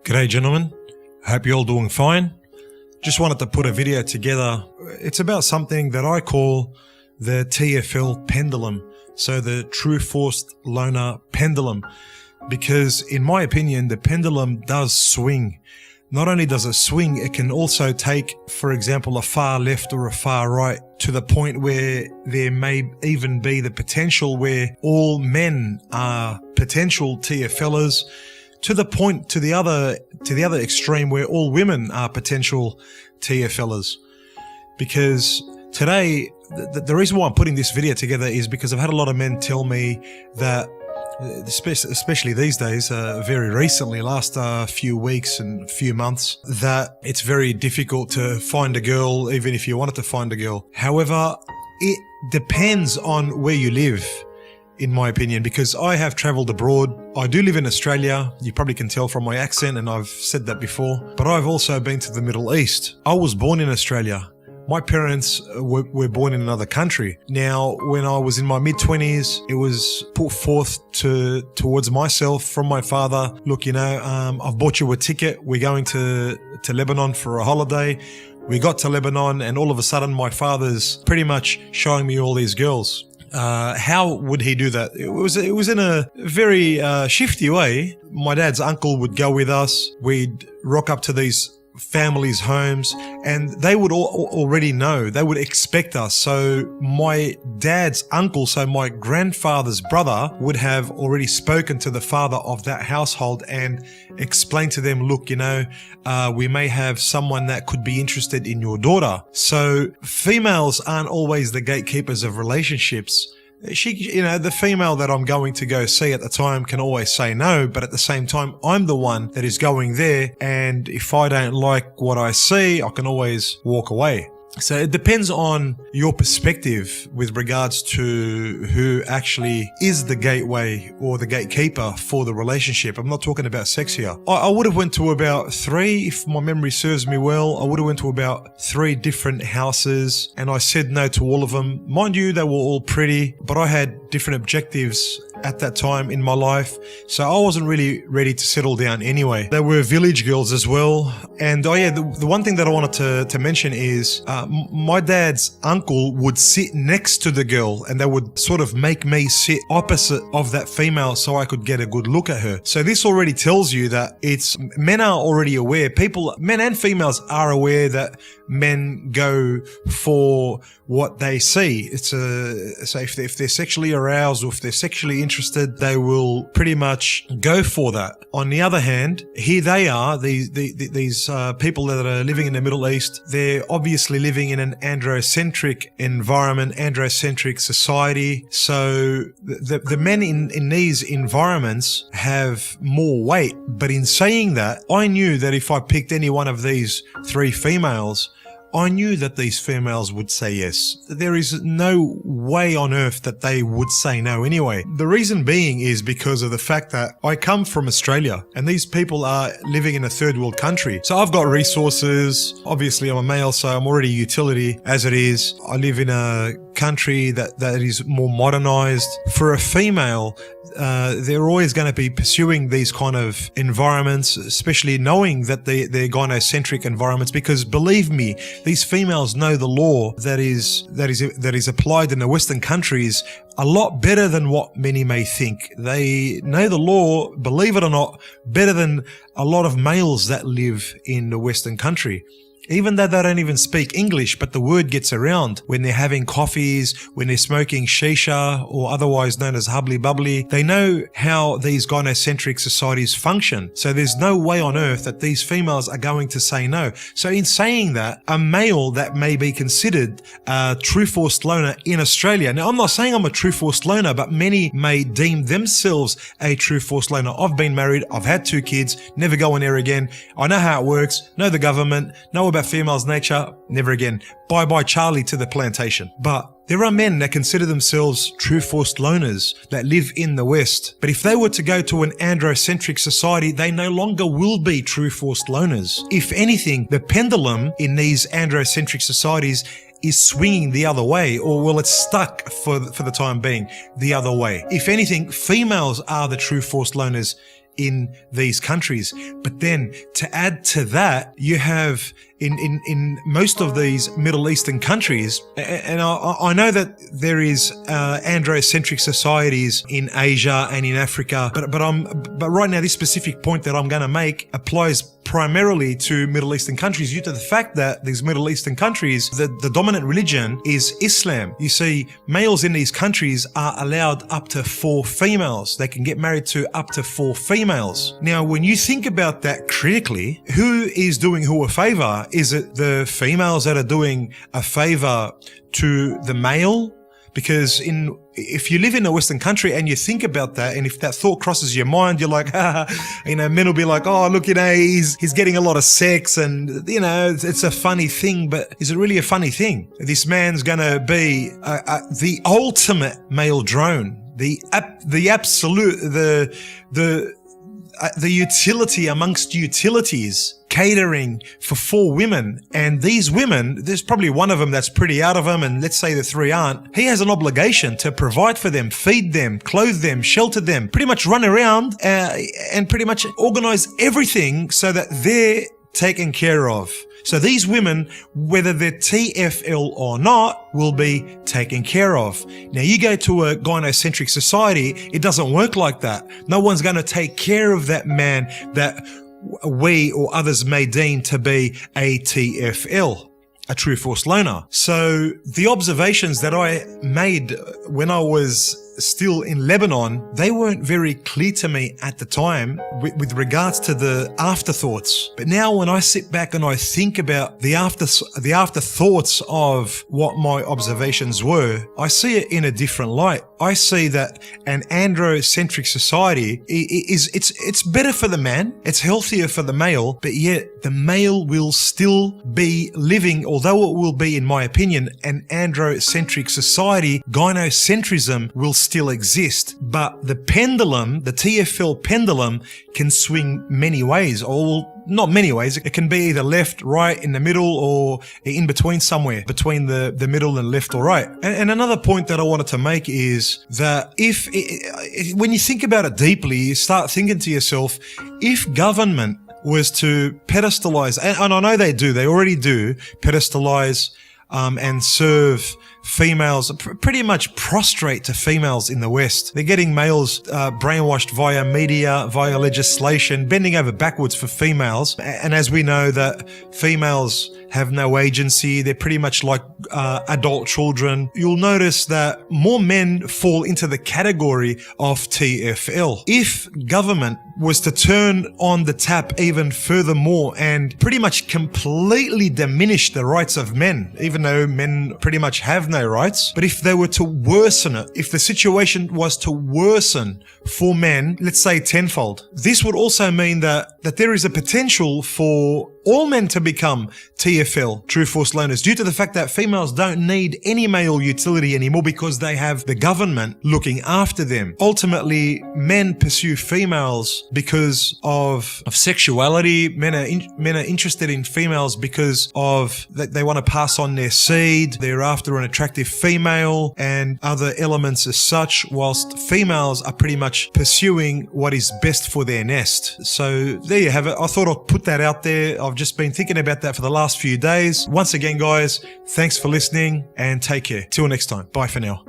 G'day gentlemen, hope you're all doing fine. Just wanted to put a video together. It's about something that I call the T.F.L pendulum, so the True Forced Loner pendulum, because in my opinion the pendulum does swing. Not only does it swing, it can also take, for example, a far left or a far right, to the point where there may even be the potential where all men are potential TFLers, to the other extreme where all women are potential TFLers. Because today, the reason why I'm putting this video together is because I've had a lot of men tell me that, especially these days, very recently, last few weeks and few months, that it's very difficult to find a girl, even if you wanted to find a girl. However, it depends on where you live, in my opinion, because I have traveled abroad. I do live in Australia. You probably can tell from my accent, and I've said that before, but I've also been to the Middle East. I was born in Australia. My parents were born in another country. Now, when I was in my mid-20s, it was put forth towards myself from my father, look, I've bought you a ticket. We're going to Lebanon for a holiday. We got to Lebanon, and all of a sudden my father's pretty much showing me all these girls. How would he do that? It was in a very shifty way. My dad's uncle would go with us. We'd rock up to these families' homes, and they would already know. They would expect us. So my dad's uncle, so my grandfather's brother, would have already spoken to the father of that household and explained to them, look, we may have someone that could be interested in your daughter. So females aren't always the gatekeepers of relationships. The female that I'm going to go see at the time can always say no, but at the same time, I'm the one that is going there, and if I don't like what I see, I can always walk away. So it depends on your perspective with regards to who actually is the gateway or the gatekeeper for the relationship. I'm not talking about sex here. I would have went to about 3, if my memory serves me well, I would have went to about 3 different houses, and I said no to all of them. Mind you, they were all pretty, but I had different objectives at that time in my life, so I wasn't really ready to settle down anyway. They were village girls as well. And the one thing that I wanted to mention is my dad's uncle would sit next to the girl, and they would sort of make me sit opposite of that female so I could get a good look at her. So this already tells you that men are already aware. Men and females are aware that men go for what they see. So if they're sexually aroused or if they're sexually interested, they will pretty much go for that. On the other hand, here they are, these people that are living in the Middle East. They're obviously living in an androcentric environment, androcentric society. So the men in these environments have more weight. But in saying that, I knew that if I picked any one of these 3 females, I knew that these females would say yes. There is no way on earth that they would say no anyway. The reason being is because of the fact that I come from Australia, and these people are living in a third world country. So I've got resources. Obviously I'm a male, so I'm already utility as it is. I live in a country that is more modernized. For a female, they're always going to be pursuing these kind of environments, especially knowing that they're gynocentric environments, because believe me, these females know the law that is applied in the Western countries a lot better than what many may think. They know the law, believe it or not, better than a lot of males that live in the Western country. Even though they don't even speak English, but the word gets around when they're having coffees, when they're smoking shisha, or otherwise known as hubbly bubbly. They know how these gynocentric societies function. So there's no way on earth that these females are going to say no. So in saying that, a male that may be considered a true forced loner in Australia. Now, I'm not saying I'm a true forced loner, but many may deem themselves a true forced loner. I've been married. I've had 2 kids. Never going there again. I know how it works. Know the government. Know about females' nature. Never again. Bye-bye Charlie to the plantation. But there are men that consider themselves true forced loners that live in the West. But if they were to go to an androcentric society, they no longer will be true forced loners. If anything, the pendulum in these androcentric societies is swinging the other way, or well, it's stuck for the time being the other way. If anything, females are the true forced loners in these countries. But then to add to that, you have in most of these Middle Eastern countries, and I know that there is androcentric societies in Asia and in Africa, but right now this specific point that I'm going to make applies primarily to Middle Eastern countries due to the fact that these Middle Eastern countries, the dominant religion is Islam. You see, males in these countries are allowed up to 4 females. They can get married to up to 4 females. Now, when you think about that critically, who is doing who a favor? Is it the females that are doing a favor to the male? Because if you live in a Western country and you think about that, and if that thought crosses your mind, you're like, men will be like, oh, look, he's getting a lot of sex, and it's a funny thing. But is it really a funny thing? This man's gonna be the ultimate male drone, the absolute, the utility amongst utilities, catering for 4 women. And these women, there's probably one of them that's pretty out of them, and let's say the 3 aren't. He has an obligation to provide for them, feed them, clothe them, shelter them, pretty much run around and pretty much organize everything so that they're taken care of. So these women, whether they're T.F.L or not, will be taken care of. Now, you go to a gynocentric society, it doesn't work like that. No one's going to take care of that man that we or others may deem to be a T.F.L, a true force loner. So the observations that I made when I was still in Lebanon, they weren't very clear to me at the time with regards to the afterthoughts. But now when I sit back and I think about the afterthoughts of what my observations were, I see it in a different light. I see that an androcentric society it's better for the man, it's healthier for the male, but yet the male will still be living, although it will be, in my opinion, an androcentric society, gynocentrism will still exist. But the pendulum, the T.F.L pendulum, can swing many ways, or not many ways. It can be either left, right, in the middle, or in between somewhere, between the middle and left or right. And another point that I wanted to make is that when you think about it deeply, you start thinking to yourself, if government was to pedestalize, and I know they already do pedestalize and serve females, pretty much prostrate to females in the West. They're getting males brainwashed via media, via legislation, bending over backwards for females. And as we know that females have no agency, they're pretty much like adult children. You'll notice that more men fall into the category of T.F.L. If government was to turn on the tap even furthermore and pretty much completely diminish the rights of men, even though men pretty much have no rights, but if they were to worsen it, if the situation was to worsen for men, let's say tenfold, this would also mean that there is a potential for all men to become T.F.L, true force loners, due to the fact that females don't need any male utility anymore because they have the government looking after them. Ultimately, men pursue females because of sexuality. Men are interested in females because of they want to pass on their seed. They're after an attractive female and other elements as such, whilst females are pretty much pursuing what is best for their nest. So there you have it. I thought I'd put that out there. I've just been thinking about that for the last few days. Once again, guys, thanks for listening and take care. Till next time. Bye for now.